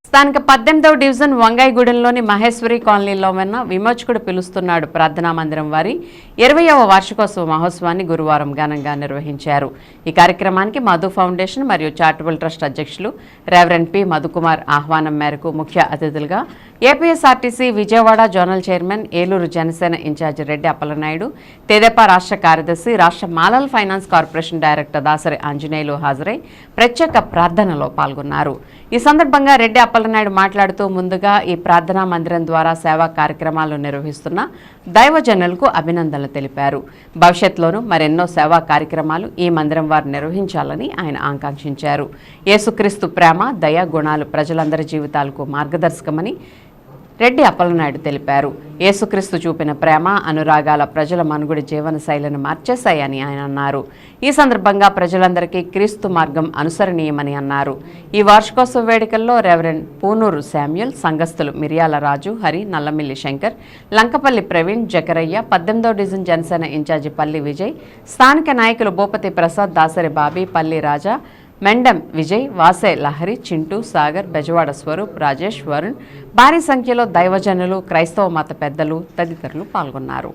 స్థానిక 18వ డివిజన్ వంగాయిగూడెంలోని మహేశ్వరి కాలనీలో ఉన్న విమోచకుడు పిలుస్తున్నాడు ప్రార్థనా మందిరం వారి 20వ వార్షికోత్సవ మహోత్సవాన్ని గురువారం ఘనంగా నిర్వహించారు. ఈ కార్యక్రమానికి మధు ఫౌండేషన్ మరియు చారిటబుల్ ట్రస్ట్ అధ్యక్షులు రెవరెండ్ పి మధుకుమార్ ఆహ్వానం మేరకు ముఖ్య అతిథులుగా APSRTC Vijayawada zonal chairman, Eluru Janasena in charge Reddy Appalanaidu, Tedepa రాష్ట్ర కార్యదర్శి, రాష్ట్ర మాలల్ finance corporation director Dasari Anjaneyulu హాజరై ప్రత్యేక ప్రార్థనలో పాల్గొన్నారు. ఈ సందర్భంగా రెడ్డి అప్పలనాయుడు మాట్లాడుతూ ముందుగా ఈ ప్రార్థనా మందిరం ద్వారా సేవా కార్యక్రమాలు నిర్వహిస్తున్న దైవజనులకు అభినందనలు తెలిపారు. భవిష్యత్తులోనూ మరెన్నో సేవా కార్యక్రమాలు ఈ మందిరం వారు నిర్వహించాలని ఆయన ఆకాంక్షించారు. యేసుక్రీస్తు ప్రేమ, దయ గుణాలు ప్రజలందరి జీవితాలకు మార్గదర్శకమని రెడ్డి అప్పలనాయుడు తెలిపారు. యేసుక్రీస్తు చూపిన ప్రేమ, అనురాగాల ప్రజల మనుగుడి జీవన శైలిని మార్చేశాయని ఆయన అన్నారు. ఈ సందర్భంగా ప్రజలందరికీ క్రీస్తు మార్గం అనుసరణీయమని అన్నారు. ఈ వార్షికోత్సవ వేడుకల్లో రెవరెండ్ పూనూరు శామ్యుల్, సంఘస్థులు మిరియాల రాజు, హరి, నల్లమిల్లి శంకర్, లంకపల్లి ప్రవీణ్, జకరయ్య, 18వ డివిజన్ జనసేన ఇన్ఛార్జి పల్లి విజయ్, స్థానిక నాయకులు భూపతి ప్రసాద్, దాసరి బాబీ, పల్లి రాజా, మెండం విజయ్, వాసే లహరి, చింటూ, సాగర్, బెజవాడ స్వరూప్, రాజేష్, వరుణ్, భారీ సంఖ్యలో దైవజనులు, క్రైస్తవ మత పెద్దలు తదితరులు పాల్గొన్నారు.